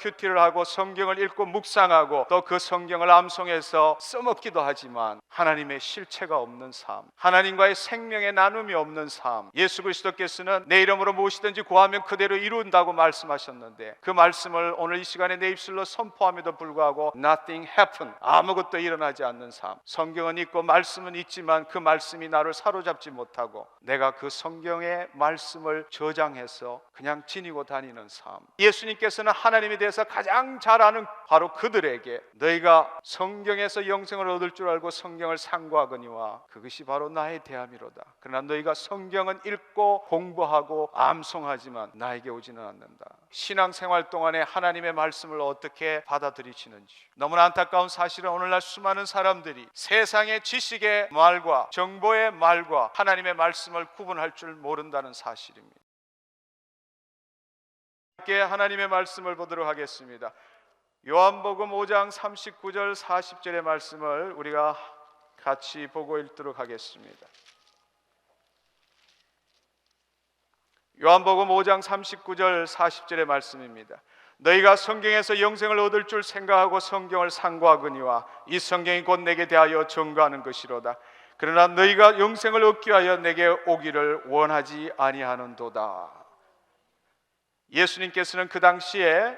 큐티를 하고 성경을 읽고 묵상하고 또 그 성경을 암송해서 써먹기도 하지만 하나님의 실체가 없는 삶, 하나님과의 생명의 나눔이 없는 삶, 예수 그리스도께서는 내 이름으로 무엇이든지 구하면 그대로 이룬다고 말씀하셨는데 그 말씀을 오늘 이 시간에 내 입술로 선포함에도 불구하고 nothing happened, 아무것도 일어나지 않는 삶. 성경은 있고 말씀은 있지만 그 말씀이 나를 사로잡지 못하고 내가 그 성경의 말씀을 저장해서 그냥 지니고 다니는 삶. 예수님께서는 하나님에 대해서 가장 잘 아는 바로 그들에게 너희가 성경에서 영생을 얻을 줄 알고 성경을 상고하거니와 그것이 바로 나의 대함이로다. 그러나 너희가 성경은 읽고 공부하고 암송하지만 나에게 오지는 않는다. 신앙생활 동안에 하나님의 말씀을 어떻게 받아들이시는지. 너무나 안타까운 사실은 오늘날 수많은 사람들이 세상의 지식의 말과 정보의 말과 하나님의 말씀을 구분할 줄 모른다는 사실입니다. 함께 하나님의 말씀을 보도록 하겠습니다. 요한복음 5장 39절 40절의 말씀을 우리가 같이 보고 읽도록 하겠습니다. 요한복음 5장 39절 40절의 말씀입니다. 너희가 성경에서 영생을 얻을 줄 생각하고 성경을 상고하거니와 이 성경이 곧 내게 대하여 증거하는 것이로다. 그러나 너희가 영생을 얻기 위하여 내게 오기를 원하지 아니하는도다. 예수님께서는 그 당시에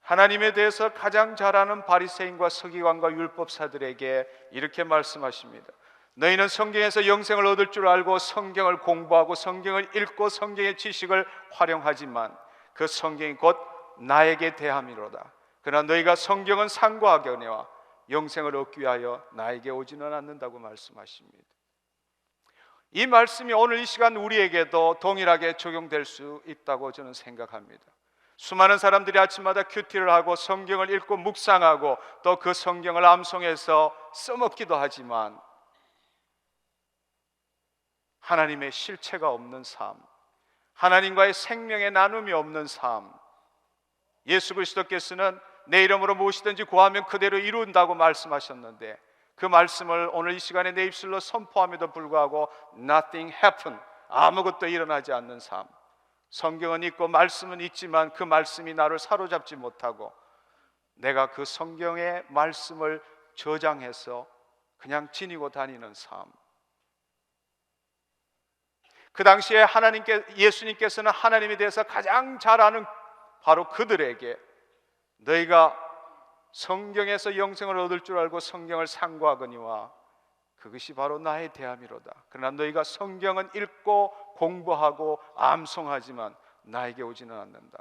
하나님에 대해서 가장 잘 아는 바리새인과 서기관과 율법사들에게 이렇게 말씀하십니다. 너희는 성경에서 영생을 얻을 줄 알고 성경을 공부하고 성경을 읽고 성경의 지식을 활용하지만 그 성경이 곧 나에게 대함이로다. 그러나 너희가 성경은 상고하거니와 영생을 얻기 위하여 나에게 오지는 않는다고 말씀하십니다. 이 말씀이 오늘 이 시간 우리에게도 동일하게 적용될 수 있다고 저는 생각합니다. 수많은 사람들이 아침마다 큐티를 하고 성경을 읽고 묵상하고 또 그 성경을 암송해서 써먹기도 하지만 하나님의 실체가 없는 삶, 하나님과의 생명의 나눔이 없는 삶. 예수 그리스도께서는 내 이름으로 무엇이든지 구하면 그대로 이룬다고 말씀하셨는데 그 말씀을 오늘 이 시간에 내 입술로 선포함에도 불구하고 nothing happened, 아무것도 일어나지 않는 삶. 성경은 있고 말씀은 있지만 그 말씀이 나를 사로잡지 못하고 내가 그 성경의 말씀을 저장해서 그냥 지니고 다니는 삶. 그 당시에 예수님께서는 하나님에 대해서 가장 잘 아는 바로 그들에게 너희가 성경에서 영생을 얻을 줄 알고 성경을 상고하거니와 그것이 바로 나의 대함이로다. 그러나 너희가 성경은 읽고 공부하고 암송하지만 나에게 오지는 않는다.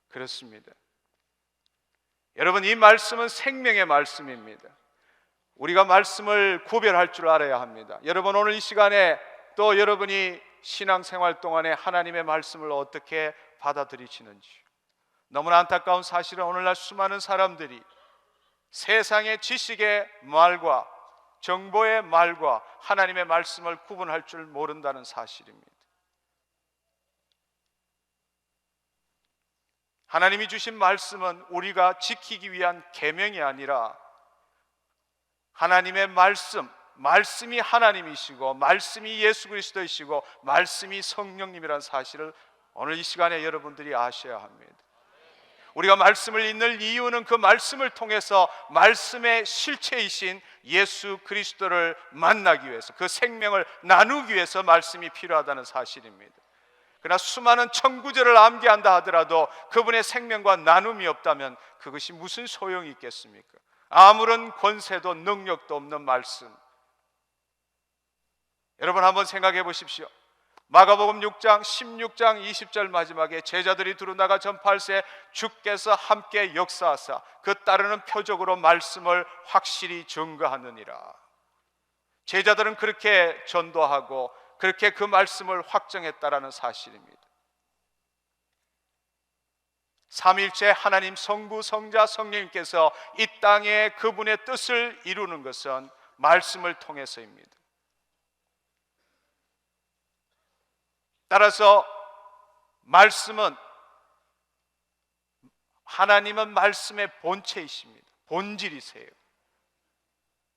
그렇습니다. 여러분, 이 말씀은 생명의 말씀입니다. 우리가 말씀을 구별할 줄 알아야 합니다. 여러분, 오늘 이 시간에 또 여러분이 신앙생활 동안에 하나님의 말씀을 어떻게 받아들이시는지. 너무나 안타까운 사실은 오늘날 수많은 사람들이 세상의 지식의 말과 정보의 말과 하나님의 말씀을 구분할 줄 모른다는 사실입니다. 하나님이 주신 말씀은 우리가 지키기 위한 계명이 아니라 하나님의 말씀이 하나님이시고 말씀이 예수 그리스도이시고 말씀이 성령님이라는 사실을 오늘 이 시간에 여러분들이 아셔야 합니다. 우리가 말씀을 읽는 이유는 그 말씀을 통해서 말씀의 실체이신 예수 그리스도를 만나기 위해서, 그 생명을 나누기 위해서 말씀이 필요하다는 사실입니다. 그러나 수많은 천구절을 암기한다 하더라도 그분의 생명과 나눔이 없다면 그것이 무슨 소용이 있겠습니까? 아무런 권세도 능력도 없는 말씀. 여러분 한번 생각해 보십시오. 마가복음 6장 16장 20절 마지막에 제자들이 두루나가 전파할새 주께서 함께 역사하사 그 따르는 표적으로 말씀을 확실히 증거하느니라. 제자들은 그렇게 전도하고 그렇게 그 말씀을 확정했다라는 사실입니다. 삼위일체 하나님 성부 성자 성령님께서 이 땅에 그분의 뜻을 이루는 것은 말씀을 통해서입니다. 따라서 하나님은 말씀의 본체이십니다. 본질이세요.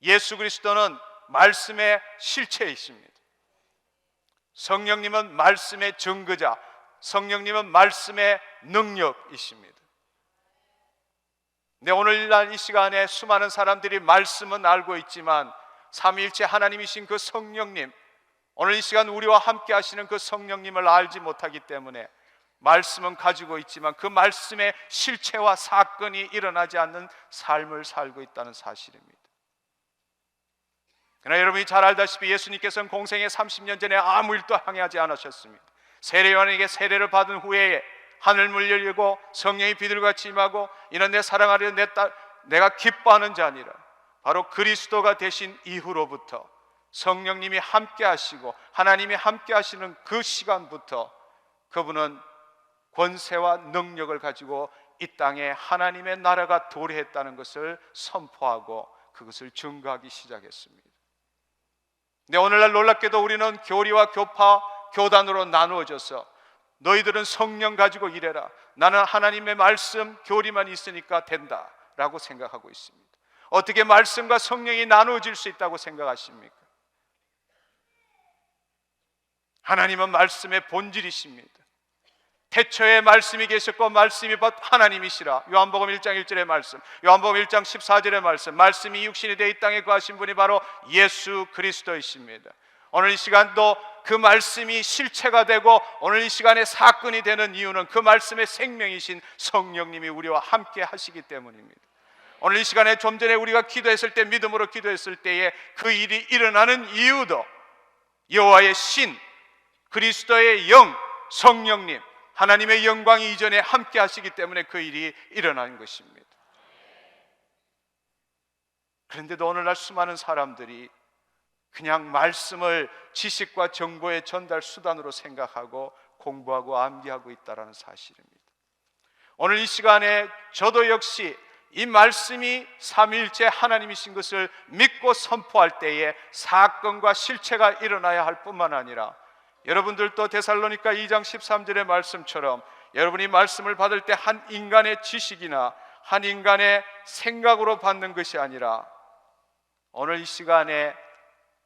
예수 그리스도는 말씀의 실체이십니다. 성령님은 말씀의 증거자, 성령님은 말씀의 능력이십니다. 네, 오늘날 이 시간에 수많은 사람들이 말씀은 알고 있지만 삼위일체 하나님이신 그 성령님, 오늘 이 시간 우리와 함께 하시는 그 성령님을 알지 못하기 때문에 말씀은 가지고 있지만 그 말씀의 실체와 사건이 일어나지 않는 삶을 살고 있다는 사실입니다. 그러나 여러분이 잘 알다시피 예수님께서는 공생애 30년 전에 아무 일도 행하지 않으셨습니다. 세례요한에게 세례를 받은 후에 하늘문 열리고 성령이 비둘기같이 임하고 이는 내 사랑하려 내 딸 내가 기뻐하는 자니라. 바로 그리스도가 되신 이후로부터 성령님이 함께 하시고 하나님이 함께 하시는 그 시간부터 그분은 권세와 능력을 가지고 이 땅에 하나님의 나라가 도래했다는 것을 선포하고 그것을 증거하기 시작했습니다. 근데 오늘날 놀랍게도 우리는 교리와 교파, 교단으로 나누어져서 너희들은 성령 가지고 일해라, 나는 하나님의 말씀, 교리만 있으니까 된다 라고 생각하고 있습니다. 어떻게 말씀과 성령이 나누어질 수 있다고 생각하십니까? 하나님은 말씀의 본질이십니다. 태초에 말씀이 계셨고 말씀이 하나님이시라. 요한복음 1장 1절의 말씀, 요한복음 1장 14절의 말씀, 말씀이 육신이 되어 이 땅에 거하신 분이 바로 예수 그리스도이십니다. 오늘 이 시간도 그 말씀이 실체가 되고 오늘 이 시간에 사건이 되는 이유는 그 말씀의 생명이신 성령님이 우리와 함께 하시기 때문입니다. 오늘 이 시간에 좀 전에 우리가 기도했을 때, 믿음으로 기도했을 때에 그 일이 일어나는 이유도 여호와의 신, 그리스도의 영, 성령님, 하나님의 영광이 이전에 함께 하시기 때문에 그 일이 일어나는 것입니다. 그런데도 오늘날 수많은 사람들이 그냥 말씀을 지식과 정보의 전달 수단으로 생각하고 공부하고 암기하고 있다는 사실입니다. 오늘 이 시간에 저도 역시 이 말씀이 삼위일체 하나님이신 것을 믿고 선포할 때에 사건과 실체가 일어나야 할 뿐만 아니라 여러분들도 데살로니가 2장 13절의 말씀처럼 여러분이 말씀을 받을 때 한 인간의 지식이나 한 인간의 생각으로 받는 것이 아니라 오늘 이 시간에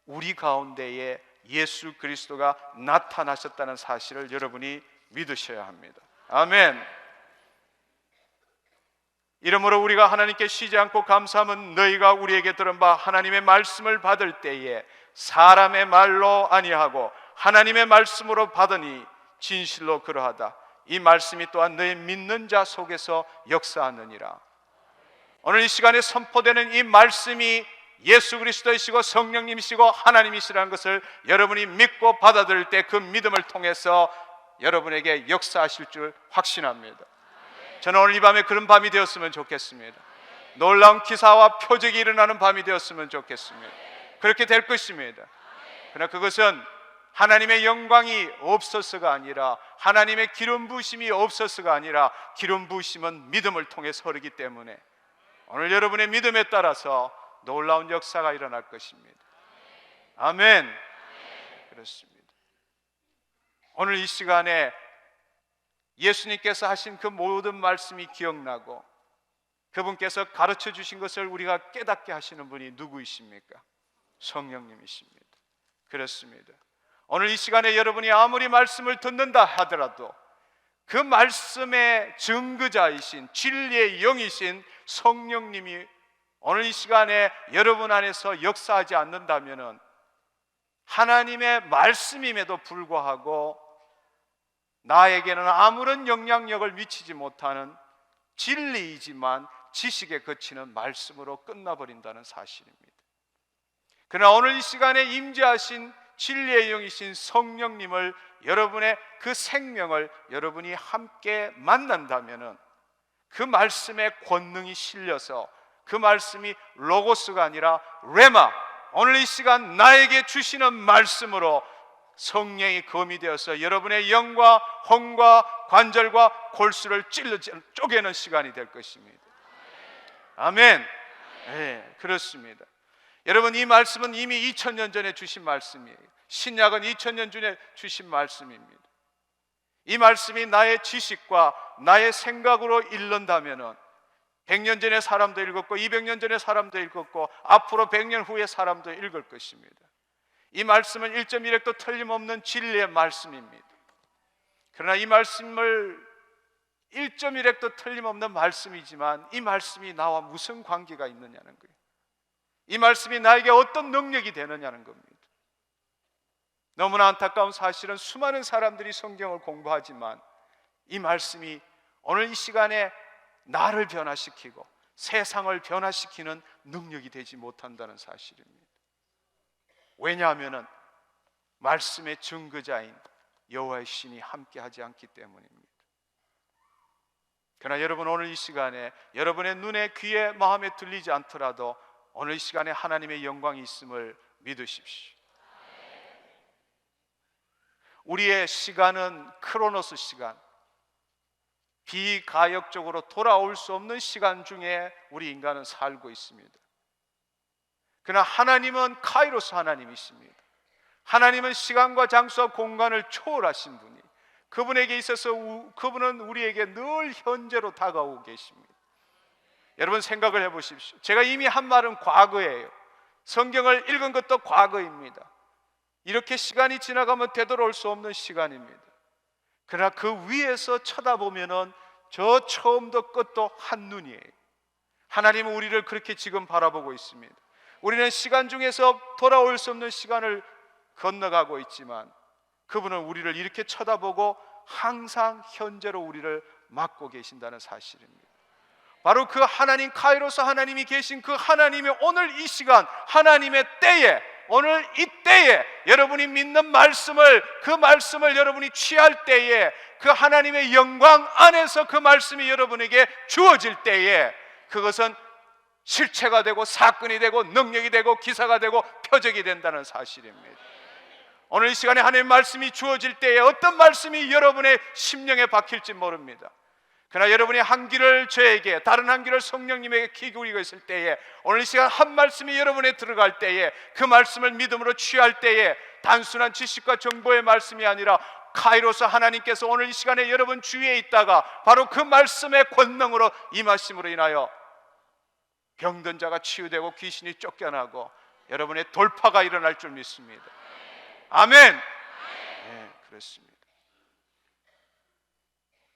우리 가운데에 예수 그리스도가 나타나셨다는 사실을 여러분이 믿으셔야 합니다. 아멘. 이러므로 우리가 하나님께 쉬지 않고 감사함은 너희가 우리에게 들은 바 하나님의 말씀을 받을 때에 사람의 말로 아니하고 하나님의 말씀으로 받으니 진실로 그러하다. 이 말씀이 또한 너희 믿는 자 속에서 역사하느니라. 오늘 이 시간에 선포되는 이 말씀이 예수 그리스도이시고 성령님이시고 하나님이시라는 것을 여러분이 믿고 받아들일 때 그 믿음을 통해서 여러분에게 역사하실 줄 확신합니다. 저는 오늘 이 밤에 그런 밤이 되었으면 좋겠습니다. 놀라운 기사와 표적이 일어나는 밤이 되었으면 좋겠습니다. 그렇게 될 것입니다. 그러나 그것은 하나님의 영광이 없어서가 아니라 하나님의 기름 부으심이 없어서가 아니라 기름 부으심은 믿음을 통해서 흐르기 때문에 오늘 여러분의 믿음에 따라서 놀라운 역사가 일어날 것입니다. 아멘. 그렇습니다. 오늘 이 시간에 예수님께서 하신 그 모든 말씀이 기억나고 그분께서 가르쳐 주신 것을 우리가 깨닫게 하시는 분이 누구이십니까? 성령님이십니다. 그렇습니다. 오늘 이 시간에 여러분이 아무리 말씀을 듣는다 하더라도 그 말씀의 증거자이신 진리의 영이신 성령님이 오늘 이 시간에 여러분 안에서 역사하지 않는다면 하나님의 말씀임에도 불구하고 나에게는 아무런 영향력을 미치지 못하는 진리이지만 지식에 그치는 말씀으로 끝나버린다는 사실입니다. 그러나 오늘 이 시간에 임재하신 진리의 영이신 성령님을 여러분의 그 생명을 여러분이 함께 만난다면 그 말씀의 권능이 실려서 그 말씀이 로고스가 아니라 레마, 오늘 이 시간 나에게 주시는 말씀으로 성령이 검이 되어서 여러분의 영과 혼과 관절과 골수를 찔러 쪼개는 시간이 될 것입니다. 아멘. 네, 그렇습니다. 여러분, 이 말씀은 이미 2000년 전에 주신 말씀이에요. 신약은 2000년 전에 주신 말씀입니다. 이 말씀이 나의 지식과 나의 생각으로 읽는다면 100년 전에 사람도 읽었고 200년 전에 사람도 읽었고 앞으로 100년 후에 사람도 읽을 것입니다. 이 말씀은 1.1획도 틀림없는 진리의 말씀입니다. 그러나 이 말씀을 1.1획도 틀림없는 말씀이지만 이 말씀이 나와 무슨 관계가 있느냐는 거예요. 이 말씀이 나에게 어떤 능력이 되느냐는 겁니다. 너무나 안타까운 사실은 수많은 사람들이 성경을 공부하지만 이 말씀이 오늘 이 시간에 나를 변화시키고 세상을 변화시키는 능력이 되지 못한다는 사실입니다. 왜냐하면 말씀의 증거자인 여호와의 신이 함께하지 않기 때문입니다. 그러나 여러분, 오늘 이 시간에 여러분의 눈에, 귀에, 마음에 들리지 않더라도 오늘 이 시간에 하나님의 영광이 있음을 믿으십시오. 우리의 시간은 크로노스 시간, 비가역적으로 돌아올 수 없는 시간 중에 우리 인간은 살고 있습니다. 그러나 하나님은 카이로스 하나님이십니다. 하나님은 시간과 장소와 공간을 초월하신 분이, 그분에게 있어서 그분은 우리에게 늘 현재로 다가오고 계십니다. 여러분 생각을 해보십시오. 제가 이미 한 말은 과거예요. 성경을 읽은 것도 과거입니다. 이렇게 시간이 지나가면 되돌아올 수 없는 시간입니다. 그러나 그 위에서 쳐다보면은 저 처음도 끝도 한눈이에요. 하나님은 우리를 그렇게 지금 바라보고 있습니다. 우리는 시간 중에서 돌아올 수 없는 시간을 건너가고 있지만 그분은 우리를 이렇게 쳐다보고 항상 현재로 우리를 막고 계신다는 사실입니다. 바로 그 하나님, 카이로스 하나님이 계신 그 하나님이 오늘 이 시간, 하나님의 때에, 오늘 이 때에 여러분이 믿는 말씀을, 그 말씀을 여러분이 취할 때에, 그 하나님의 영광 안에서 그 말씀이 여러분에게 주어질 때에 그것은 실체가 되고 사건이 되고 능력이 되고 기사가 되고 표적이 된다는 사실입니다. 오늘 이 시간에 하나님의 말씀이 주어질 때에 어떤 말씀이 여러분의 심령에 박힐지 모릅니다. 그러나 여러분이 한 귀를 저에게, 다른 한 귀를 성령님에게 귀 기울이고 있을 때에, 오늘 이 시간 한 말씀이 여러분에 들어갈 때에, 그 말씀을 믿음으로 취할 때에 단순한 지식과 정보의 말씀이 아니라 카이로스 하나님께서 오늘 이 시간에 여러분 주위에 있다가 바로 그 말씀의 권능으로 임하심으로 인하여 병든 자가 치유되고 귀신이 쫓겨나고 여러분의 돌파가 일어날 줄 믿습니다. 아멘. 네, 그렇습니다.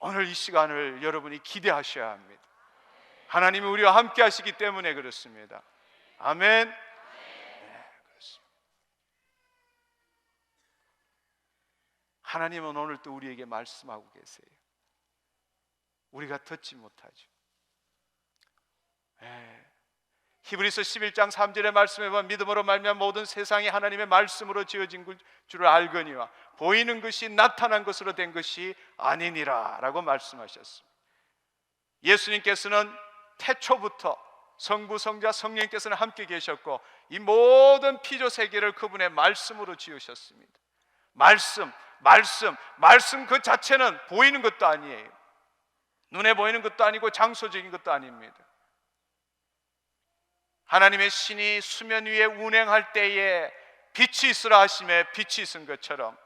오늘 이 시간을 여러분이 기대하셔야 합니다. 하나님이 우리와 함께 하시기 때문에 그렇습니다. 아멘. 네, 그렇습니다. 하나님은 오늘 또 우리에게 말씀하고 계세요. 우리가 듣지 못하죠. 네. 히브리서 11장 3절의 말씀에 보면 믿음으로 말미암아 모든 세상이 하나님의 말씀으로 지어진 줄을 알거니와 보이는 것이 나타난 것으로 된 것이 아니니라 라고 말씀하셨습니다. 예수님께서는 태초부터 성부, 성자, 성령께서는 함께 계셨고 이 모든 피조 세계를 그분의 말씀으로 지으셨습니다. 말씀 그 자체는 보이는 것도 아니에요. 눈에 보이는 것도 아니고 장소적인 것도 아닙니다. 하나님의 신이 수면 위에 운행할 때에 빛이 있으라 하심에 빛이 있은 것처럼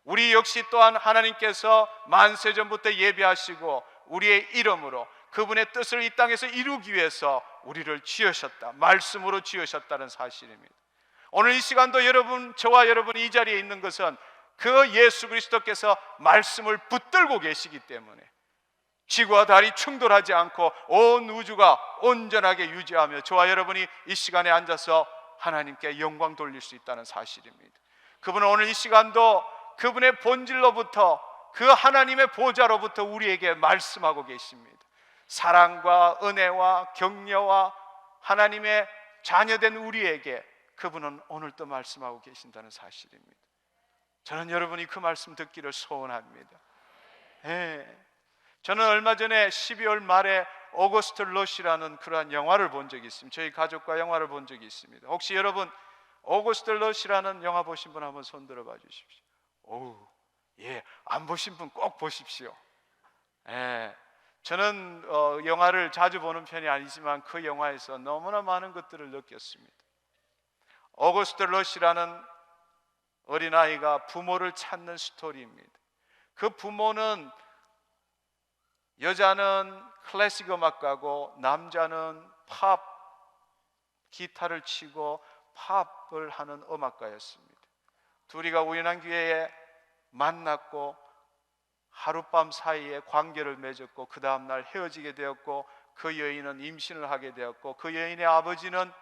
우리 역시 또한 하나님께서 만세전부터 예비하시고 우리의 이름으로 그분의 뜻을 이 땅에서 이루기 위해서 우리를 지으셨다, 말씀으로 지으셨다는 사실입니다. 오늘 이 시간도 여러분, 저와 여러분이 이 자리에 있는 것은 그 예수 그리스도께서 말씀을 붙들고 계시기 때문에 지구와 달이 충돌하지 않고 온 우주가 온전하게 유지하며 저와 여러분이 이 시간에 앉아서 하나님께 영광 돌릴 수 있다는 사실입니다. 그분은 오늘 이 시간도 그분의 본질로부터, 그 하나님의 보좌로부터 우리에게 말씀하고 계십니다. 사랑과 은혜와 격려와 하나님의 자녀된 우리에게 그분은 오늘도 말씀하고 계신다는 사실입니다. 저는 여러분이 그 말씀 듣기를 소원합니다. 저는 얼마 전에 12월 말에 오거스트 러시라는 그러한 영화를 본 적이 있습니다. 저희 가족과 영화를 본 적이 있습니다. 혹시 여러분 오거스트 러시라는 영화 보신 분 한번 손 들어봐 주십시오. 안 보신 분 꼭 보십시오. 저는 영화를 자주 보는 편이 아니지만 그 영화에서 너무나 많은 것들을 느꼈습니다. 오거스트 러시라는 어린아이가 부모를 찾는 스토리입니다. 그 부모는 여자는 클래식 음악가고 남자는 팝 기타를 치고 팝을 하는 음악가였습니다. 둘이가 우연한 기회에 만났고 하룻밤 사이에 관계를 맺었고 그 다음날 헤어지게 되었고, 그 여인은 임신을 하게 되었고, 그 여인의 아버지는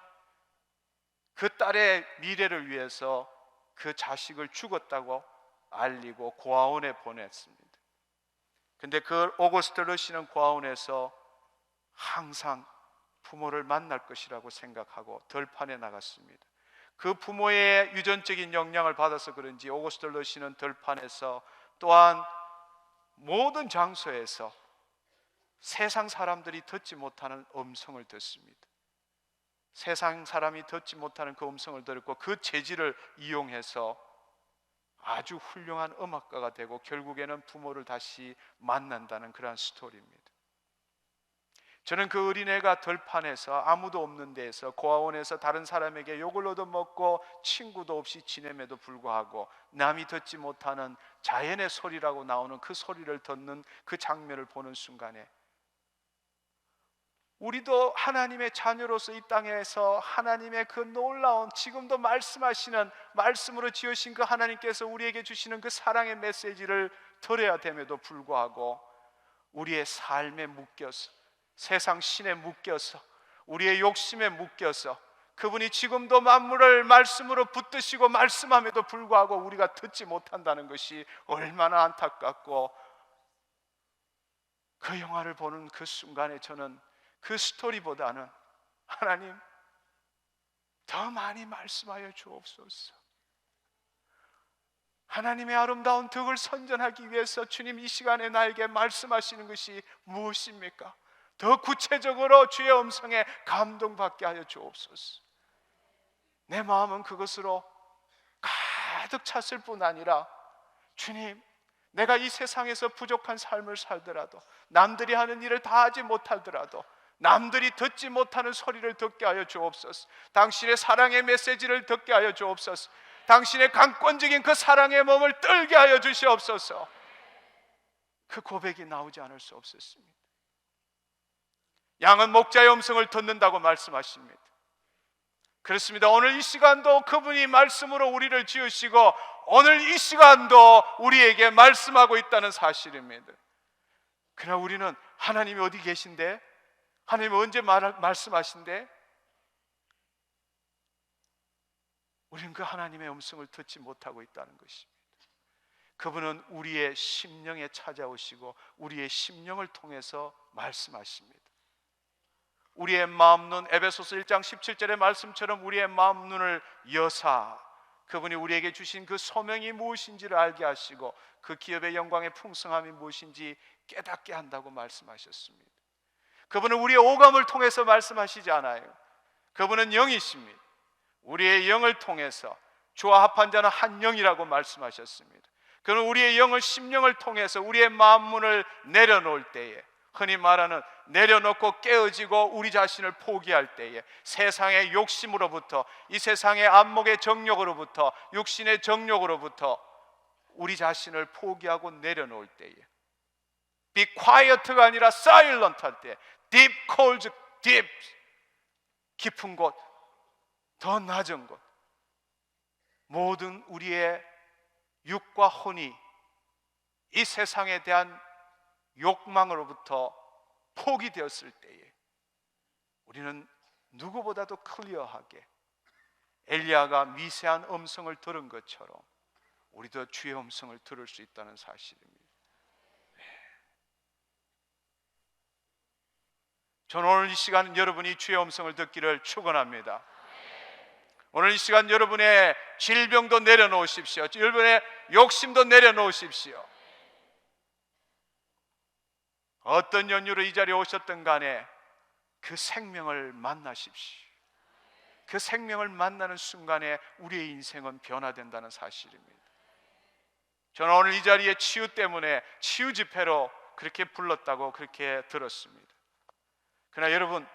그 딸의 미래를 위해서 그 자식을 죽었다고 알리고 고아원에 보냈습니다. 근데 그 오거스트 러시는 고아원에서 항상 부모를 만날 것이라고 생각하고 들판에 나갔습니다. 그 부모의 유전적인 영향을 받아서 그런지 오거스트 러시는 들판에서, 또한 모든 장소에서 세상 사람들이 듣지 못하는 음성을 듣습니다. 세상 사람이 듣지 못하는 그 음성을 들었고, 그 재질을 이용해서 아주 훌륭한 음악가가 되고 결국에는 부모를 다시 만난다는 그러한 스토리입니다. 저는 그 어린애가 들판에서 아무도 없는 데에서 고아원에서 다른 사람에게 욕을 얻어먹고 친구도 없이 지냄에도 불구하고 남이 듣지 못하는 자연의 소리라고 나오는 그 소리를 듣는 그 장면을 보는 순간에, 우리도 하나님의 자녀로서 이 땅에서 하나님의 그 놀라운, 지금도 말씀하시는, 말씀으로 지으신 그 하나님께서 우리에게 주시는 그 사랑의 메시지를 들어야 됨에도 불구하고 우리의 삶에 묶여서, 세상 신에 묶여서, 우리의 욕심에 묶여서, 그분이 지금도 만물을 말씀으로 붙드시고 말씀함에도 불구하고 우리가 듣지 못한다는 것이 얼마나 안타깝고, 그 영화를 보는 그 순간에 저는 그 스토리보다는 하나님 더 많이 말씀하여 주옵소서. 하나님의 아름다운 덕을 선전하기 위해서 주님 이 시간에 나에게 말씀하시는 것이 무엇입니까? 더 구체적으로 주의 음성에 감동받게 하여 주옵소서. 내 마음은 그것으로 가득 찼을 뿐 아니라, 주님, 내가 이 세상에서 부족한 삶을 살더라도, 남들이 하는 일을 다 하지 못하더라도, 남들이 듣지 못하는 소리를 듣게 하여 주옵소서. 당신의 사랑의 메시지를 듣게 하여 주옵소서. 당신의 강권적인 그 사랑의 몸을 떨게 하여 주시옵소서. 그 고백이 나오지 않을 수 없었습니다. 양은 목자의 음성을 듣는다고 말씀하십니다. 그렇습니다. 오늘 이 시간도 그분이 말씀으로 우리를 지으시고 오늘 이 시간도 우리에게 말씀하고 있다는 사실입니다. 그러나 우리는 하나님이 어디 계신데? 하나님이 언제 말씀하신대? 우리는 그 하나님의 음성을 듣지 못하고 있다는 것입니다. 그분은 우리의 심령에 찾아오시고 우리의 심령을 통해서 말씀하십니다. 우리의 마음 눈, 에베소서 1장 17절의 말씀처럼 우리의 마음 눈을 여사 그분이 우리에게 주신 그 소명이 무엇인지를 알게 하시고 그 기업의 영광의 풍성함이 무엇인지 깨닫게 한다고 말씀하셨습니다. 그분은 우리의 오감을 통해서 말씀하시지 않아요. 그분은 영이십니다. 우리의 영을 통해서, 주와 합한 자는 한 영이라고 말씀하셨습니다. 그는 우리의 영을, 심령을 통해서 우리의 마음 문을 내려놓을 때에, 흔히 말하는 내려놓고 깨어지고 우리 자신을 포기할 때에, 세상의 욕심으로부터, 이 세상의 안목의 정욕으로부터, 육신의 정욕으로부터 우리 자신을 포기하고 내려놓을 때에, be quiet가 아니라 silent 할 때, deep calls deep, 깊은 곳, 더 낮은 곳, 모든 우리의 육과 혼이 이 세상에 대한 욕망으로부터 포기되었을 때에 우리는 누구보다도 클리어하게 엘리야가 미세한 음성을 들은 것처럼 우리도 주의 음성을 들을 수 있다는 사실입니다. 저는 오늘 이 시간 여러분이 주의 음성을 듣기를 축원합니다. 오늘 이 시간 여러분의 질병도 내려놓으십시오. 여러분의 욕심도 내려놓으십시오. 어떤 연유로 이 자리에 오셨든 간에 그 생명을 만나십시오. 그 생명을 만나는 순간에 우리의 인생은 변화된다는 사실입니다. 저는 오늘 이 자리에 치유 때문에 치유 집회로 그렇게 불렀다고 그렇게 들었습니다. 그러나 여러분,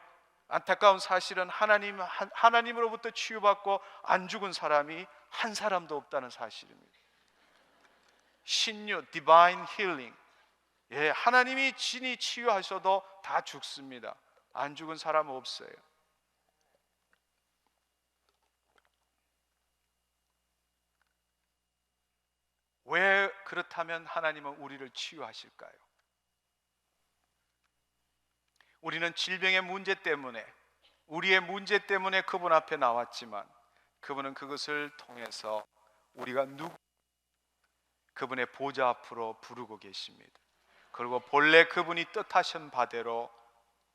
안타까운 사실은 하나님으로부터 치유받고 안 죽은 사람이 한 사람도 없다는 사실입니다. 신유, divine healing, 하나님이 진히 치유하셔도 다 죽습니다. 안 죽은 사람은 없어요. 왜 그렇다면 하나님은 우리를 치유하실까요? 우리는 질병의 문제 때문에, 우리의 문제 때문에 그분 앞에 나왔지만 그분은 그것을 통해서 우리가 그분의 보좌 앞으로 부르고 계십니다. 그리고 본래 그분이 뜻하신 바대로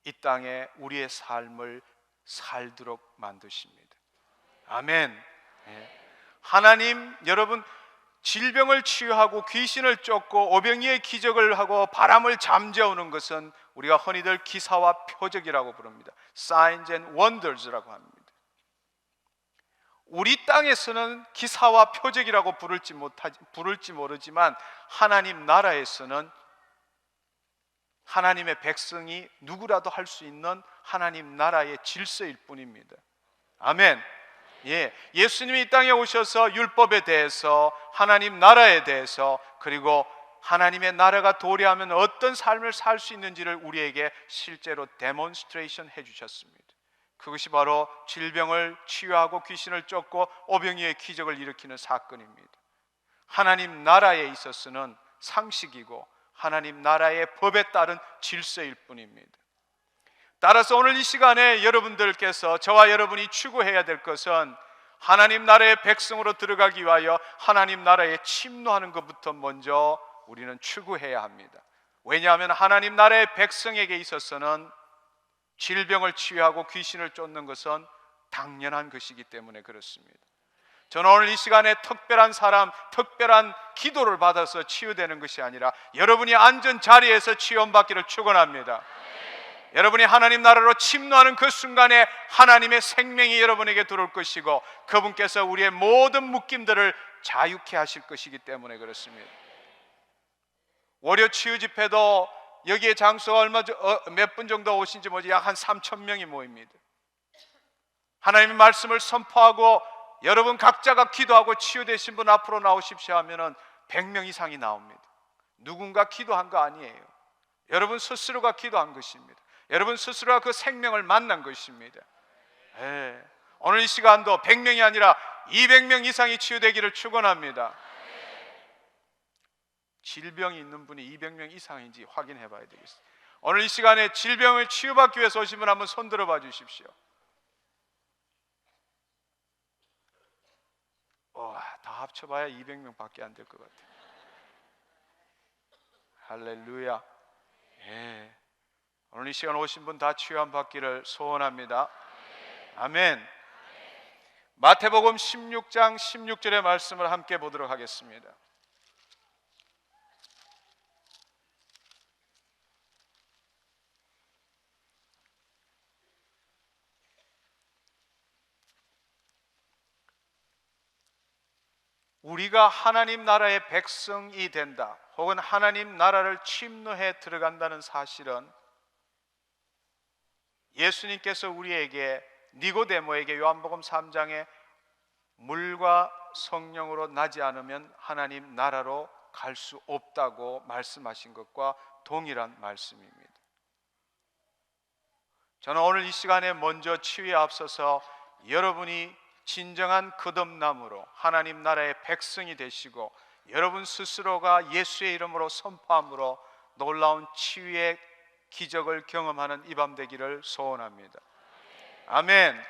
이 땅에 우리의 삶을 살도록 만드십니다. 아멘. 하나님, 여러분, 질병을 치유하고 귀신을 쫓고 오병이의 기적을 하고 바람을 잠재우는 것은 우리가 흔히들 기사와 표적이라고 부릅니다. Signs and wonders라고 합니다. 우리 땅에서는 기사와 표적이라고 부를지 모르지만 하나님 나라에서는 하나님의 백성이 누구라도 할 수 있는 하나님 나라의 질서일 뿐입니다. 아멘. 예수님이 이 땅에 오셔서 율법에 대해서, 하나님 나라에 대해서, 그리고 하나님의 나라가 도래하면 어떤 삶을 살 수 있는지를 우리에게 실제로 데몬스트레이션 해주셨습니다. 그것이 바로 질병을 치유하고 귀신을 쫓고 오병이의 기적을 일으키는 사건입니다. 하나님 나라에 있어서는 상식이고 하나님 나라의 법에 따른 질서일 뿐입니다. 따라서 오늘 이 시간에 여러분들께서, 저와 여러분이 추구해야 될 것은 하나님 나라의 백성으로 들어가기 위하여 하나님 나라에 침노하는 것부터 먼저 우리는 추구해야 합니다. 왜냐하면 하나님 나라의 백성에게 있어서는 질병을 치유하고 귀신을 쫓는 것은 당연한 것이기 때문에 그렇습니다. 저는 오늘 이 시간에 특별한 사람, 특별한 기도를 받아서 치유되는 것이 아니라 여러분이 앉은 자리에서 치유받기를 축원합니다. 여러분이 하나님 나라로 침노하는 그 순간에 하나님의 생명이 여러분에게 들어올 것이고 그분께서 우리의 모든 묶임들을 자유케 하실 것이기 때문에 그렇습니다. 월요 치유 집회도 여기에 장소가 몇 분 정도 오신지 모르지 약 한 3,000명이 모입니다. 하나님의 말씀을 선포하고 여러분 각자가 기도하고 치유되신 분 앞으로 나오십시오 하면은 100명 이상이 나옵니다. 누군가 기도한 거 아니에요. 여러분 스스로가 기도한 것입니다. 여러분 스스로가 그 생명을 만난 것입니다. 오늘 이 시간도 100명이 아니라 200명 이상이 치유되기를 축원합니다. 질병이 있는 분이 200명 이상인지 확인해 봐야 되겠습니다. 오늘 이 시간에 질병을 치유받기 위해서 오신 분 한번 손 들어 봐 주십시오. 다 합쳐봐야 200명 밖에 안 될 것 같아요. 할렐루야. 오늘 이 시간 오신 분 다 치유함 받기를 소원합니다. 아멘. 마태복음 16장 16절의 말씀을 함께 보도록 하겠습니다. 우리가 하나님 나라의 백성이 된다, 혹은 하나님 나라를 침노해 들어간다는 사실은 예수님께서 우리에게, 니고데모에게 요한복음 3장에 물과 성령으로 나지 않으면 하나님 나라로 갈 수 없다고 말씀하신 것과 동일한 말씀입니다. 저는 오늘 이 시간에 먼저 치유에 앞서서 여러분이 진정한 거듭남으로 하나님 나라의 백성이 되시고 여러분 스스로가 예수의 이름으로 선포함으로 놀라운 치유의 기적을 경험하는 이 밤 되기를 소원합니다. 아멘.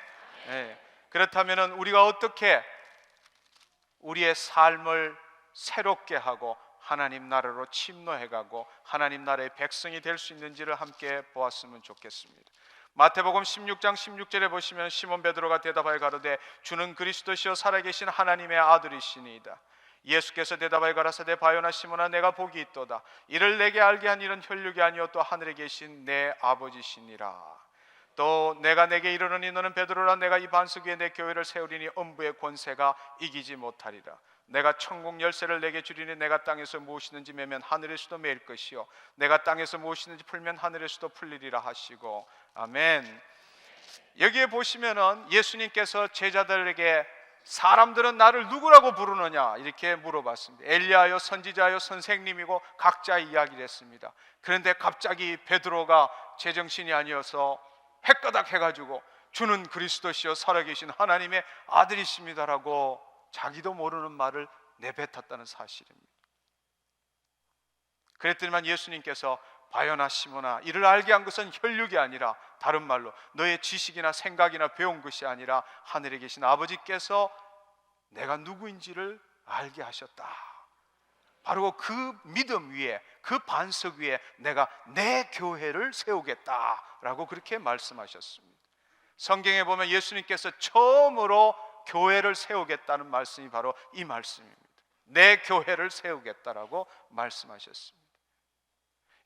그렇다면 우리가 어떻게 우리의 삶을 새롭게 하고 하나님 나라로 침노해가고 하나님 나라의 백성이 될 수 있는지를 함께 보았으면 좋겠습니다. 마태복음 16장 16절에 보시면 시몬 베드로가 대답하여 가로되 주는 그리스도시요 살아계신 하나님의 아들이시니이다. 예수께서 대답하여 가라사대 바요나 시몬아 내가 복이 있도다. 이를 내게 알게 한 일은 혈육이 아니요 또 하늘에 계신 내 아버지시니라. 또 내가 내게 이르노니 너는 베드로라. 내가 이 반석 위에 내 교회를 세우리니 음부의 권세가 이기지 못하리라. 내가 천국 열쇠를 내게 주리니 내가 땅에서 무엇이든지 매면 하늘에서도 매일 것이요 내가 땅에서 무엇이든지 풀면 하늘에서도 풀리리라 하시고. 아멘. 여기에 보시면은 예수님께서 제자들에게 사람들은 나를 누구라고 부르느냐 이렇게 물어봤습니다. 엘리야요 선지자요 선생님이고 각자 이야기를 했습니다. 그런데 갑자기 베드로가 제정신이 아니어서 해까닥 해가지고 주는 그리스도시요 살아계신 하나님의 아들이십니다라고 자기도 모르는 말을 내뱉었다는 사실입니다. 그랬더니만 예수님께서 바요나 시몬아, 이를 알게 한 것은 혈육이 아니라, 다른 말로 너의 지식이나 생각이나 배운 것이 아니라 하늘에 계신 아버지께서 내가 누구인지를 알게 하셨다. 바로 그 믿음 위에, 그 반석 위에 내가 내 교회를 세우겠다라고 그렇게 말씀하셨습니다. 성경에 보면 예수님께서 처음으로 교회를 세우겠다는 말씀이 바로 이 말씀입니다. 내 교회를 세우겠다라고 말씀하셨습니다.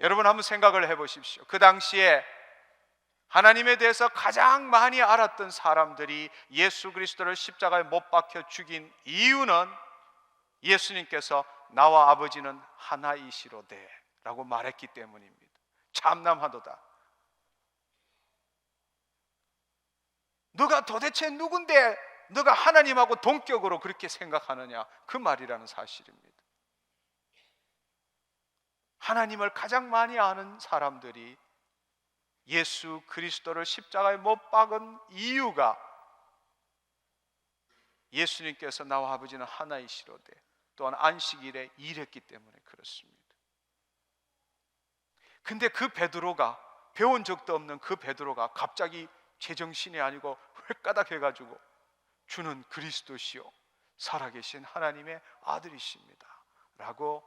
여러분 한번 생각을 해보십시오. 그 당시에 하나님에 대해서 가장 많이 알았던 사람들이 예수 그리스도를 십자가에 못 박혀 죽인 이유는 예수님께서 나와 아버지는 하나이시로되 라고 말했기 때문입니다. 참남하도다. 너가 도대체 누군데 너가 하나님하고 동격으로 그렇게 생각하느냐, 그 말이라는 사실입니다. 하나님을 가장 많이 아는 사람들이 예수 그리스도를 십자가에 못 박은 이유가 예수님께서 나와 아버지는 하나이시로되 또한 안식일에 일했기 때문에 그렇습니다. 근데 그 베드로가, 배운 적도 없는 그 베드로가 갑자기 제정신이 아니고 획가닥 해가지고 주는 그리스도시요 살아계신 하나님의 아들이십니다 라고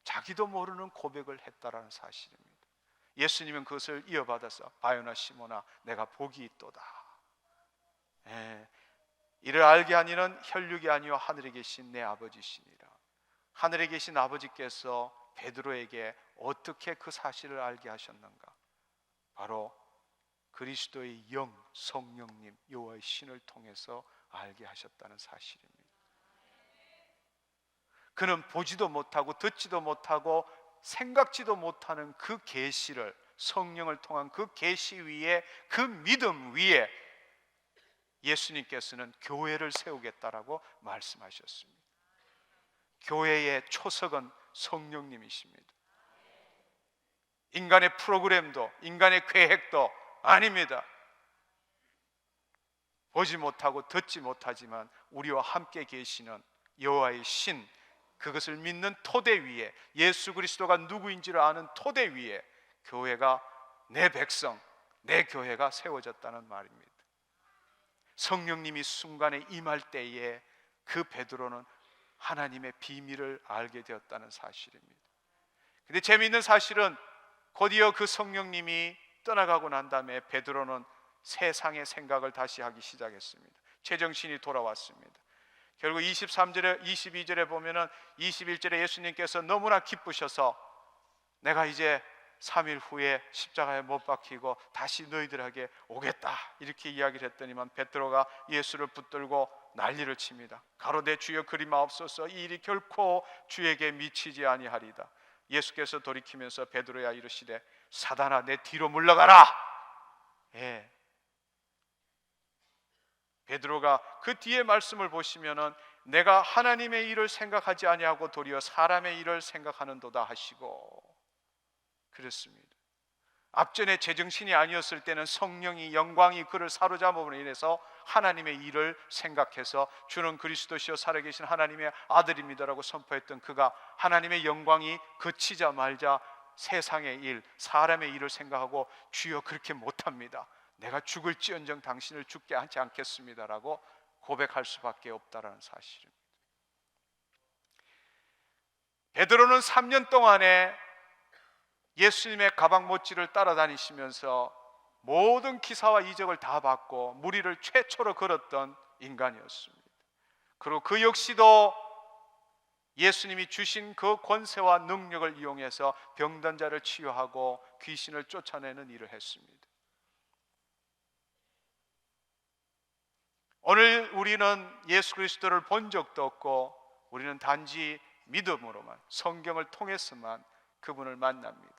자기도 모르는 고백을 했다라는 사실입니다. 예수님은 그것을 이어받아서 바요나 시몬아 내가 복이 있도다. 이를 알게 하니는 혈육이 아니요 하늘에 계신 내 아버지시니라. 하늘에 계신 아버지께서 베드로에게 어떻게 그 사실을 알게 하셨는가? 바로 그리스도의 영, 성령님, 여호와의 신을 통해서 알게 하셨다는 사실입니다. 그는 보지도 못하고 듣지도 못하고 생각지도 못하는 그 계시를, 성령을 통한 그 계시 위에, 그 믿음 위에 예수님께서는 교회를 세우겠다라고 말씀하셨습니다. 교회의 초석은 성령님이십니다. 인간의 프로그램도, 인간의 계획도 아닙니다. 보지 못하고 듣지 못하지만 우리와 함께 계시는 여호와의 신, 그것을 믿는 토대 위에, 예수 그리스도가 누구인지를 아는 토대 위에 교회가, 내 백성, 내 교회가 세워졌다는 말입니다. 성령님이 순간에 임할 때에 그 베드로는 하나님의 비밀을 알게 되었다는 사실입니다. 근데 재미있는 사실은 곧이어 그 성령님이 떠나가고 난 다음에 베드로는 세상의 생각을 다시 하기 시작했습니다. 제정신이 돌아왔습니다. 결국 23절에 22절에 보면은 21절에 예수님께서 너무나 기쁘셔서 내가 이제 3일 후에 십자가에 못 박히고 다시 너희들에게 오겠다 이렇게 이야기를 했더니만 베드로가 예수를 붙들고 난리를 칩니다. 가로되 주여 그리마옵소서, 이 일이 결코 주에게 미치지 아니하리다. 예수께서 돌이키면서 베드로야 이르시되 사단아 내 뒤로 물러가라. 베드로가 그 뒤에 말씀을 보시면은 내가 하나님의 일을 생각하지 아니하고 도리어 사람의 일을 생각하는도다 하시고 그랬습니다. 앞전에 제정신이 아니었을 때는 성령이, 영광이 그를 사로잡음으로 인해서 하나님의 일을 생각해서 주는 그리스도시요 살아계신 하나님의 아들입니다라고 선포했던 그가 하나님의 영광이 그치자 말자 세상의 일, 사람의 일을 생각하고 주여 그렇게 못합니다, 내가 죽을지언정 당신을 죽게 하지 않겠습니다라고 고백할 수밖에 없다라는 사실입니다. 베드로는 3년 동안에 예수님의 가방 못지를 따라다니시면서 모든 기사와 이적을 다 받고 무리를 최초로 걸었던 인간이었습니다. 그리고 그 역시도 예수님이 주신 그 권세와 능력을 이용해서 병든 자를 치유하고 귀신을 쫓아내는 일을 했습니다. 오늘 우리는 예수 그리스도를 본 적도 없고 우리는 단지 믿음으로만, 성경을 통해서만 그분을 만납니다.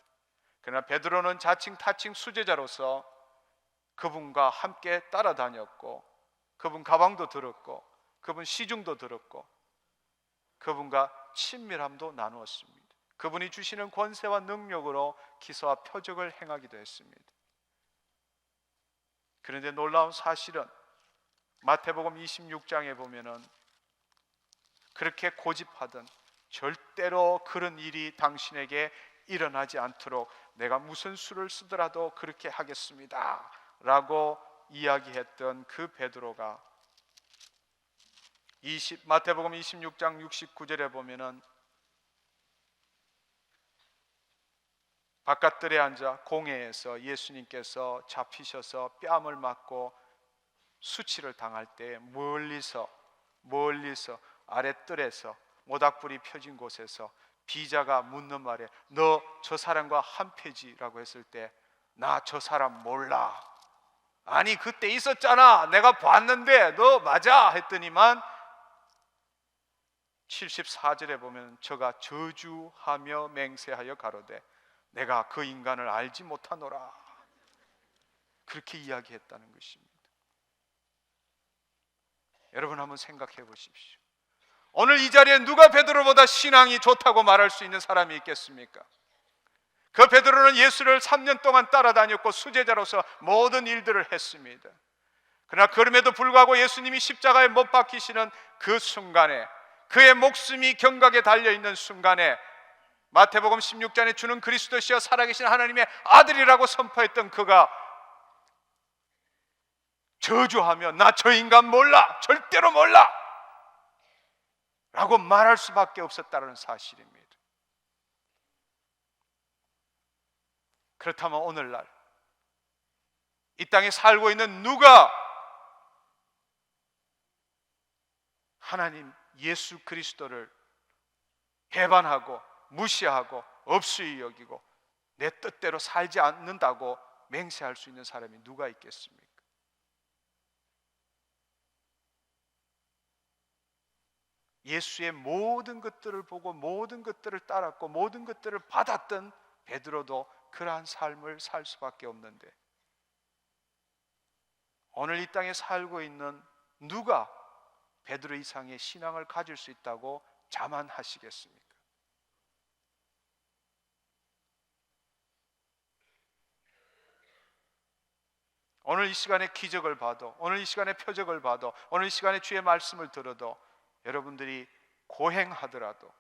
그러나 베드로는 자칭 타칭 수제자로서 그분과 함께 따라다녔고 그분 가방도 들었고 그분 시중도 들었고 그분과 친밀함도 나누었습니다. 그분이 주시는 권세와 능력으로 기사와 표적을 행하기도 했습니다. 그런데 놀라운 사실은 마태복음 26장에 보면은 그렇게 고집하던 절대로 그런 일이 당신에게 일어나지 않도록 내가 무슨 수를 쓰더라도 그렇게 하겠습니다 라고 이야기했던 그 베드로가 마태복음 26장 69절에 보면은 바깥들에 앉아 공회에서 예수님께서 잡히셔서 뺨을 맞고 수치를 당할 때 멀리서 아랫뜰에서 모닥불이 펴진 곳에서 비자가 묻는 말에 너 저 사람과 한패지라고 했을 때 나 저 사람 몰라. 아니 그때 있었잖아. 내가 봤는데 너 맞아 했더니만 74절에 보면 저가 저주하며 맹세하여 가로되 내가 그 인간을 알지 못하노라. 그렇게 이야기했다는 것입니다. 여러분 한번 생각해 보십시오. 오늘 이 자리에 누가 베드로보다 신앙이 좋다고 말할 수 있는 사람이 있겠습니까? 그 베드로는 예수를 3년 동안 따라다녔고 수제자로서 모든 일들을 했습니다. 그러나 그럼에도 불구하고 예수님이 십자가에 못 박히시는 그 순간에, 그의 목숨이 경각에 달려있는 순간에 마태복음 16장에 주는 그리스도시여 살아계신 하나님의 아들이라고 선포했던 그가 저주하며 나 저 인간 몰라, 절대로 몰라 라고 말할 수밖에 없었다는 사실입니다. 그렇다면 오늘날 이 땅에 살고 있는 누가 하나님 예수 그리스도를 배반하고 무시하고 없수히 여기고 내 뜻대로 살지 않는다고 맹세할 수 있는 사람이 누가 있겠습니까? 예수의 모든 것들을 보고 모든 것들을 따랐고 모든 것들을 받았던 베드로도 그러한 삶을 살 수밖에 없는데 오늘 이 땅에 살고 있는 누가 베드로 이상의 신앙을 가질 수 있다고 자만하시겠습니까? 오늘 이 시간에 기적을 봐도, 오늘 이 시간에 표적을 봐도, 오늘 이 시간에 주의 말씀을 들어도 여러분들이 고행하더라도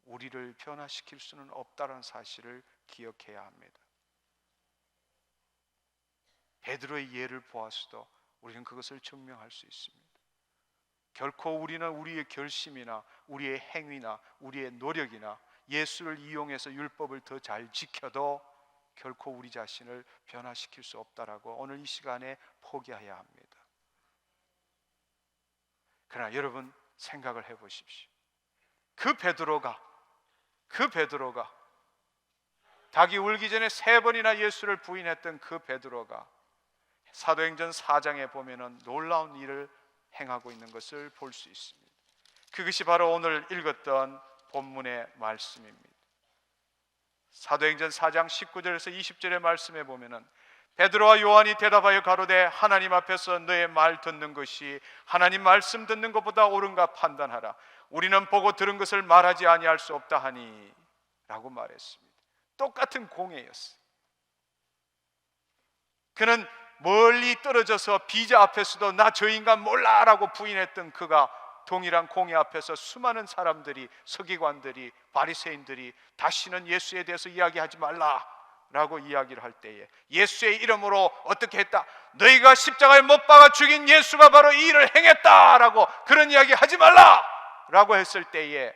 우리를 변화시킬 수는 없다는 사실을 기억해야 합니다. 베드로의 예를 보아서도 우리는 그것을 증명할 수 있습니다. 결코 우리는 우리의 결심이나 우리의 행위나 우리의 노력이나 예수를 이용해서 율법을 더 잘 지켜도 결코 우리 자신을 변화시킬 수 없다라고 오늘 이 시간에 포기해야 합니다. 그러나 여러분 생각을 해보십시오. 그 베드로가 닭이 울기 전에 3번이나 예수를 부인했던 그 베드로가 사도행전 4장에 보면은 놀라운 일을 행하고 있는 것을 볼 수 있습니다. 그것이 바로 오늘 읽었던 본문의 말씀입니다. 사도행전 4장 19절에서 20절의 말씀에 보면은 베드로와 요한이 대답하여 가로되 하나님 앞에서 너의 말 듣는 것이 하나님 말씀 듣는 것보다 옳은가 판단하라. 우리는 보고 들은 것을 말하지 아니할 수 없다 하니 라고 말했습니다. 똑같은 공예였어요. 그는 멀리 떨어져서 비자 앞에서도 나 저 인간 몰라 라고 부인했던 그가 동일한 공예 앞에서 수많은 사람들이, 서기관들이, 바리새인들이 다시는 예수에 대해서 이야기하지 말라 라고 이야기를 할 때에 예수의 이름으로 어떻게 했다? 너희가 십자가에 못 박아 죽인 예수가 바로 이 일을 행했다 라고 그런 이야기 하지 말라 라고 했을 때에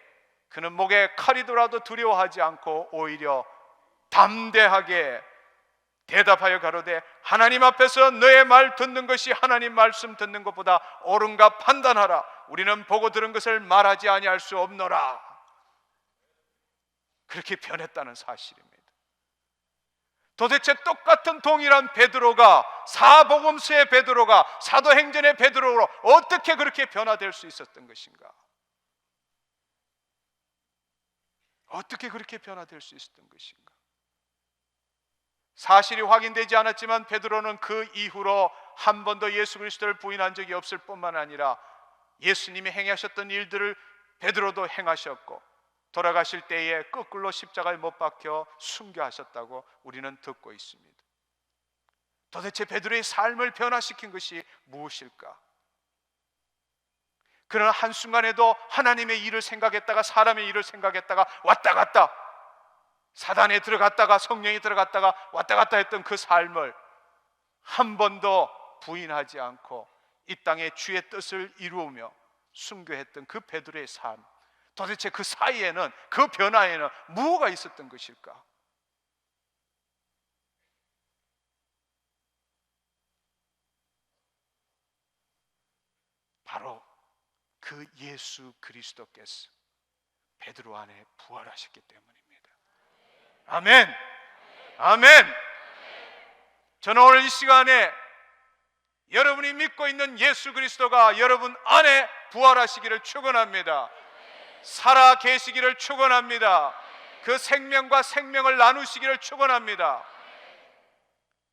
그는 목에 칼이 돌아도 두려워하지 않고 오히려 담대하게 대답하여 가로되 하나님 앞에서 너의 말 듣는 것이 하나님 말씀 듣는 것보다 옳은가 판단하라. 우리는 보고 들은 것을 말하지 아니할 수 없노라. 그렇게 변했다는 사실입니다. 도대체 똑같은 동일한 베드로가, 사복음서의 베드로가 사도행전의 베드로로 어떻게 그렇게 변화될 수 있었던 것인가? 어떻게 그렇게 변화될 수 있었던 것인가? 사실이 확인되지 않았지만 베드로는 그 이후로 한 번도 예수 그리스도를 부인한 적이 없을 뿐만 아니라 예수님이 행하셨던 일들을 베드로도 행하셨고 돌아가실 때에 거꾸로 십자가에 못 박혀 순교하셨다고 우리는 듣고 있습니다. 도대체 베드로의 삶을 변화시킨 것이 무엇일까? 그러나 한순간에도 하나님의 일을 생각했다가 사람의 일을 생각했다가 왔다 갔다, 사단에 들어갔다가 성령이 들어갔다가 왔다 갔다 했던 그 삶을 한 번도 부인하지 않고 이 땅에 주의 뜻을 이루며 순교했던 그 베드로의 삶, 도대체 그 사이에는, 그 변화에는 무엇가 있었던 것일까? 바로 그 예수 그리스도께서 베드로 안에 부활하셨기 때문입니다. 아멘. 아멘. 저는 오늘 이 시간에 여러분이 믿고 있는 예수 그리스도가 여러분 안에 부활하시기를 축원합니다. 살아 계시기를 축원합니다. 그 생명과 생명을 나누시기를 축원합니다.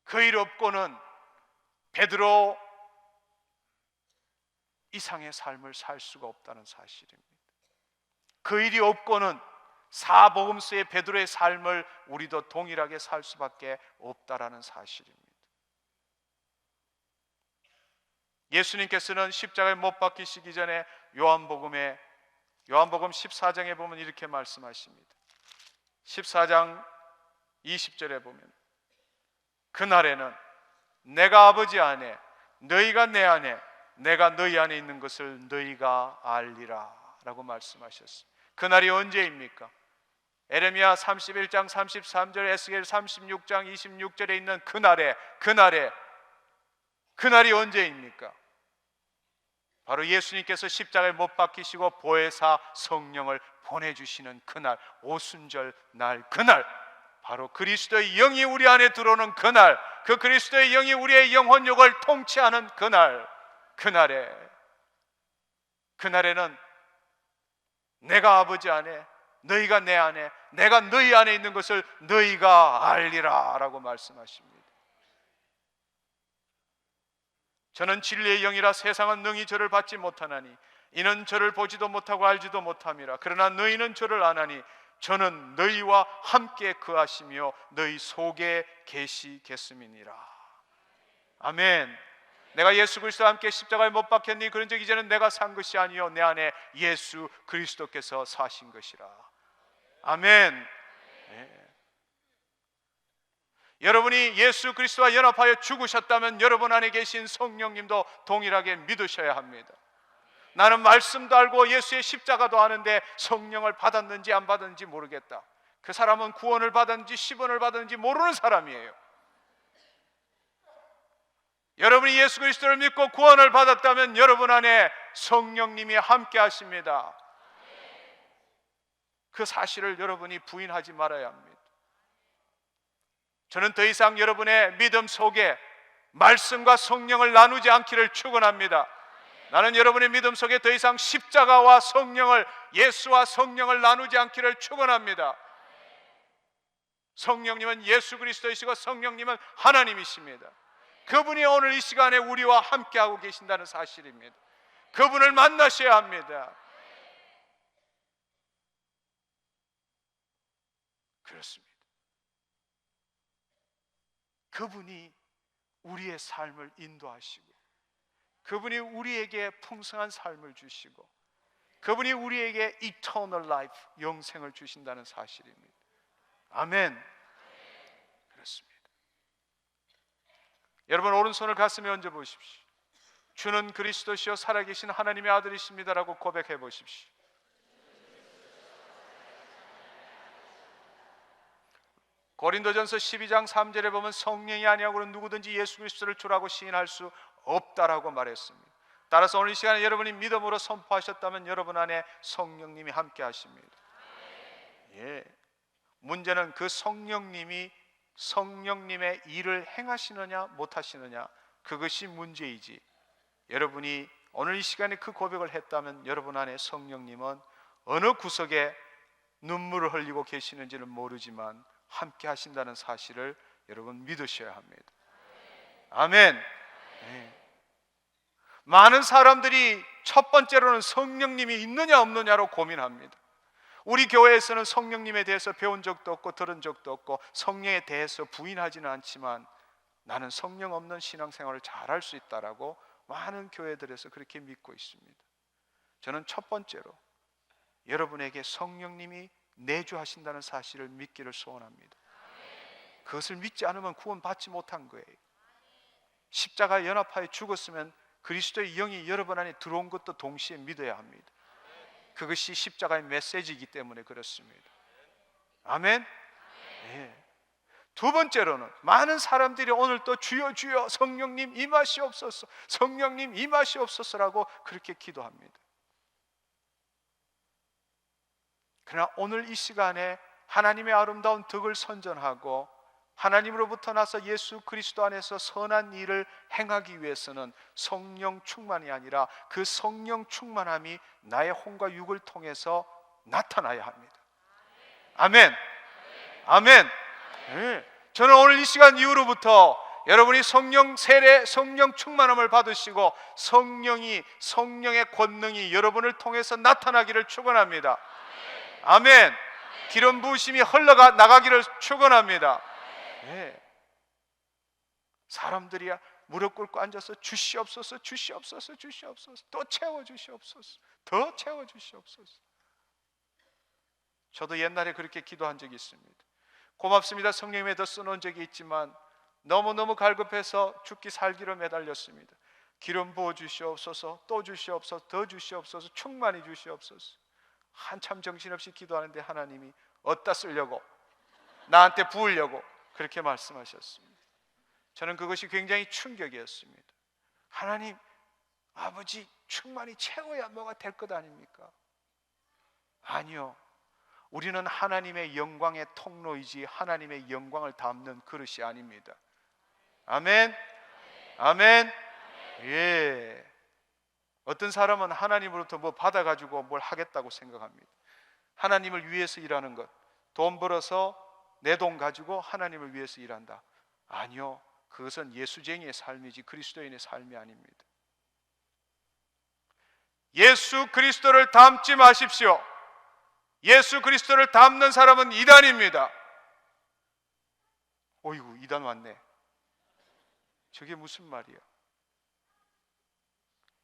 그 일 없고는 베드로 이상의 삶을 살 수가 없다는 사실입니다. 그 일이 없고는 사복음서의 베드로의 삶을 우리도 동일하게 살 수밖에 없다라는 사실입니다. 예수님께서는 십자가에 못 박히시기 전에 요한복음 14장에 보면 이렇게 말씀하십니다. 14장 20절에 보면 그날에는 내가 아버지 안에, 너희가 내 안에, 내가 너희 안에 있는 것을 너희가 알리라 라고 말씀하셨어요. 그날이 언제입니까? 에레미야 31장 33절, 에스겔 36장 26절에 있는 그날이 언제입니까? 바로 예수님께서 십자가에 못 박히시고 보혜사 성령을 보내주시는 그날, 오순절 날, 그날, 바로 그리스도의 영이 우리 안에 들어오는 그날, 그 그리스도의 영이 우리의 영혼욕을 통치하는 그날에는 내가 아버지 안에, 너희가 내 안에, 내가 너희 안에 있는 것을 너희가 알리라 라고 말씀하십니다. 저는 진리의 영이라 세상은 능히 저를 받지 못하나니 이는 저를 보지도 못하고 알지도 못함이라. 그러나 너희는 저를 아나니 저는 너희와 함께 거하시며 너희 속에 계시겠음이니라. 아멘. 내가 예수 그리스도와 함께 십자가에 못 박혔니? 그런즉 이제는 내가 산 것이 아니요 내 안에 예수 그리스도께서 사신 것이라. 아멘. 네. 여러분이 예수 그리스도와 연합하여 죽으셨다면 여러분 안에 계신 성령님도 동일하게 믿으셔야 합니다. 나는 말씀도 알고 예수의 십자가도 아는데 성령을 받았는지 안 받았는지 모르겠다. 그 사람은 구원을 받았는지 10원을 받았는지 모르는 사람이에요. 여러분이 예수 그리스도를 믿고 구원을 받았다면 여러분 안에 성령님이 함께 하십니다. 그 사실을 여러분이 부인하지 말아야 합니다. 저는 더 이상 여러분의 믿음 속에 말씀과 성령을 나누지 않기를 축원합니다. 나는 여러분의 믿음 속에 더 이상 십자가와 성령을, 예수와 성령을 나누지 않기를 축원합니다. 성령님은 예수 그리스도이시고 성령님은 하나님이십니다. 그분이 오늘 이 시간에 우리와 함께하고 계신다는 사실입니다. 그분을 만나셔야 합니다. 그렇습니다. 그분이 우리의 삶을 인도하시고, 그분이 우리에게 풍성한 삶을 주시고, 그분이 우리에게 eternal life, 영생을 주신다는 사실입니다. 아멘. 그렇습니다. 여러분 오른손을 가슴에 얹어 보십시오. 주는 그리스도시요 살아계신 하나님의 아들이십니다라고 고백해 보십시오. 고린도전서 12장 3절에 보면 성령이 아니하고는 누구든지 예수 그리스도를 주라고 시인할 수 없다라고 말했습니다. 따라서 오늘 이 시간에 여러분이 믿음으로 선포하셨다면 여러분 안에 성령님이 함께 하십니다. 예. 문제는 그 성령님이 성령님의 일을 행하시느냐 못하시느냐, 그것이 문제이지, 여러분이 오늘 이 시간에 그 고백을 했다면 여러분 안에 성령님은 어느 구석에 눈물을 흘리고 계시는지는 모르지만 함께 하신다는 사실을 여러분 믿으셔야 합니다. 아멘. 네. 많은 사람들이 첫 번째로는 성령님이 있느냐 없느냐로 고민합니다. 우리 교회에서는 성령님에 대해서 배운 적도 없고 들은 적도 없고 성령에 대해서 부인하지는 않지만 나는 성령 없는 신앙생활을 잘할 수 있다라고 많은 교회들에서 그렇게 믿고 있습니다. 저는 첫 번째로 여러분에게 성령님이 내주하신다는 사실을 믿기를 소원합니다. 그것을 믿지 않으면 구원받지 못한 거예요. 십자가 연합하여 죽었으면 그리스도의 영이 여러분 안에 들어온 것도 동시에 믿어야 합니다. 그것이 십자가의 메시지이기 때문에 그렇습니다. 아멘. 네. 두 번째로는 많은 사람들이 오늘 또 주여 주여 성령님 임하시옵소서, 성령님 임하시옵소서라고 그렇게 기도합니다. 그러나 오늘 이 시간에 하나님의 아름다운 덕을 선전하고 하나님으로부터 나서 예수 그리스도 안에서 선한 일을 행하기 위해서는 성령 충만이 아니라 그 성령 충만함이 나의 혼과 육을 통해서 나타나야 합니다. 아멘. 아멘. 네. 저는 오늘 이 시간 이후로부터 여러분이 성령 세례, 성령 충만함을 받으시고 성령의 권능이 여러분을 통해서 나타나기를 축원합니다. 아멘. 기름 부으심이 흘러가 나가기를 축원합니다. 네. 사람들이 무릎 꿇고 앉아서 주시옵소서, 주시옵소서, 주시옵소서, 또 채워 주시옵소서, 더 채워 주시옵소서. 저도 옛날에 그렇게 기도한 적이 있습니다. 고맙습니다. 성령님에 더 써놓은 적이 있지만 너무너무 갈급해서 죽기 살기로 매달렸습니다. 기름 부어 주시옵소서, 또 주시옵소서, 더 주시옵소서, 충만히 주시옵소서. 한참 정신없이 기도하는데 하나님이 어디다 쓰려고, 나한테 부으려고 그렇게 말씀하셨습니다. 저는 그것이 굉장히 충격이었습니다. 하나님, 아버지 충만히 채워야 뭐가 될 것 아닙니까? 아니요, 우리는 하나님의 영광의 통로이지 하나님의 영광을 담는 그릇이 아닙니다. 아멘. 아멘. 예. 어떤 사람은 하나님으로부터 뭐 받아가지고 뭘 하겠다고 생각합니다. 하나님을 위해서 일하는 것, 돈 벌어서 내 돈 가지고 하나님을 위해서 일한다. 아니요, 그것은 예수쟁이의 삶이지 그리스도인의 삶이 아닙니다. 예수 그리스도를 닮지 마십시오. 예수 그리스도를 닮는 사람은 이단입니다. 어이구, 이단 왔네. 저게 무슨 말이야?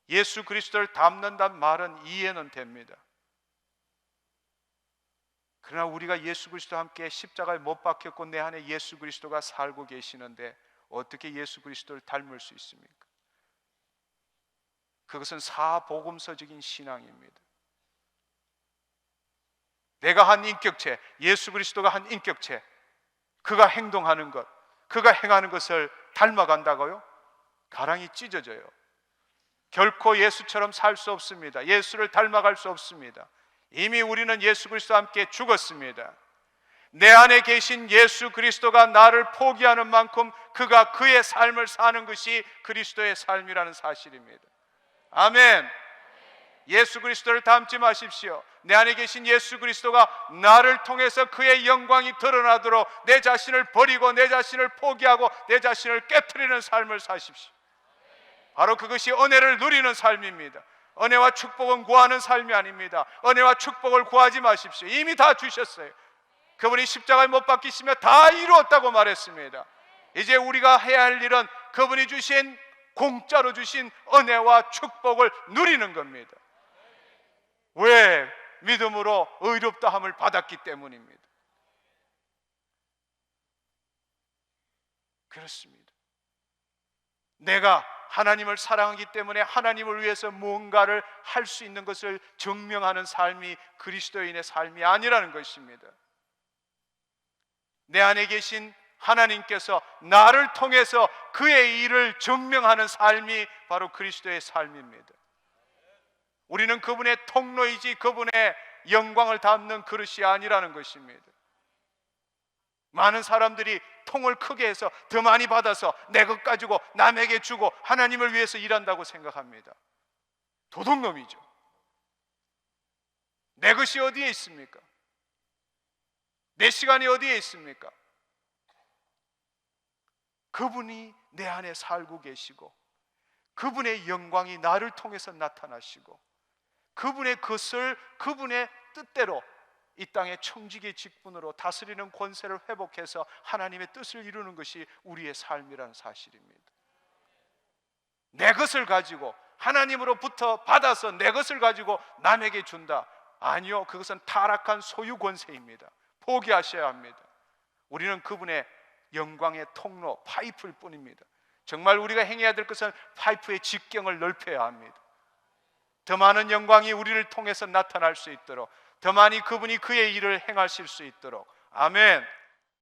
예수 그리스도를 닮는다는 말은 이해는 됩니다. 그러나 우리가 예수 그리스도와 함께 십자가에 못 박혔고 내 안에 예수 그리스도가 살고 계시는데 어떻게 예수 그리스도를 닮을 수 있습니까? 그것은 사복음서적인 신앙입니다. 내가 한 인격체, 예수 그리스도가 한 인격체, 그가 행동하는 것, 그가 행하는 것을 닮아간다고요? 가랑이 찢어져요. 결코 예수처럼 살 수 없습니다. 예수를 닮아갈 수 없습니다. 이미 우리는 예수 그리스도와 함께 죽었습니다. 내 안에 계신 예수 그리스도가 나를 포기하는 만큼 그가 그의 삶을 사는 것이 그리스도의 삶이라는 사실입니다. 아멘. 예수 그리스도를 닮지 마십시오. 내 안에 계신 예수 그리스도가 나를 통해서 그의 영광이 드러나도록 내 자신을 버리고 내 자신을 포기하고 내 자신을 깨트리는 삶을 사십시오. 바로 그것이 은혜를 누리는 삶입니다. 은혜와 축복은 구하는 삶이 아닙니다. 은혜와 축복을 구하지 마십시오. 이미 다 주셨어요. 그분이 십자가에 못 박히시며 다 이루었다고 말했습니다. 이제 우리가 해야 할 일은 그분이 주신, 공짜로 주신 은혜와 축복을 누리는 겁니다. 왜? 믿음으로 의롭다함을 받았기 때문입니다. 그렇습니다. 내가 하나님을 사랑하기 때문에 하나님을 위해서 무언가를 할 수 있는 것을 증명하는 삶이 그리스도인의 삶이 아니라는 것입니다. 내 안에 계신 하나님께서 나를 통해서 그의 일을 증명하는 삶이 바로 그리스도의 삶입니다. 우리는 그분의 통로이지 그분의 영광을 담는 그릇이 아니라는 것입니다. 많은 사람들이 통을 크게 해서 더 많이 받아서 내 것 가지고 남에게 주고 하나님을 위해서 일한다고 생각합니다. 도둑놈이죠. 내 것이 어디에 있습니까? 내 시간이 어디에 있습니까? 그분이 내 안에 살고 계시고 그분의 영광이 나를 통해서 나타나시고 그분의 것을 그분의 뜻대로 이 땅의 청지기 직분으로 다스리는 권세를 회복해서 하나님의 뜻을 이루는 것이 우리의 삶이라는 사실입니다. 내 것을 가지고 하나님으로부터 받아서 내 것을 가지고 남에게 준다. 아니요, 그것은 타락한 소유 권세입니다. 포기하셔야 합니다. 우리는 그분의 영광의 통로, 파이프일 뿐입니다. 정말 우리가 행해야 될 것은 파이프의 직경을 넓혀야 합니다. 더 많은 영광이 우리를 통해서 나타날 수 있도록, 더 많이 그분이 그의 일을 행하실 수 있도록. 아멘.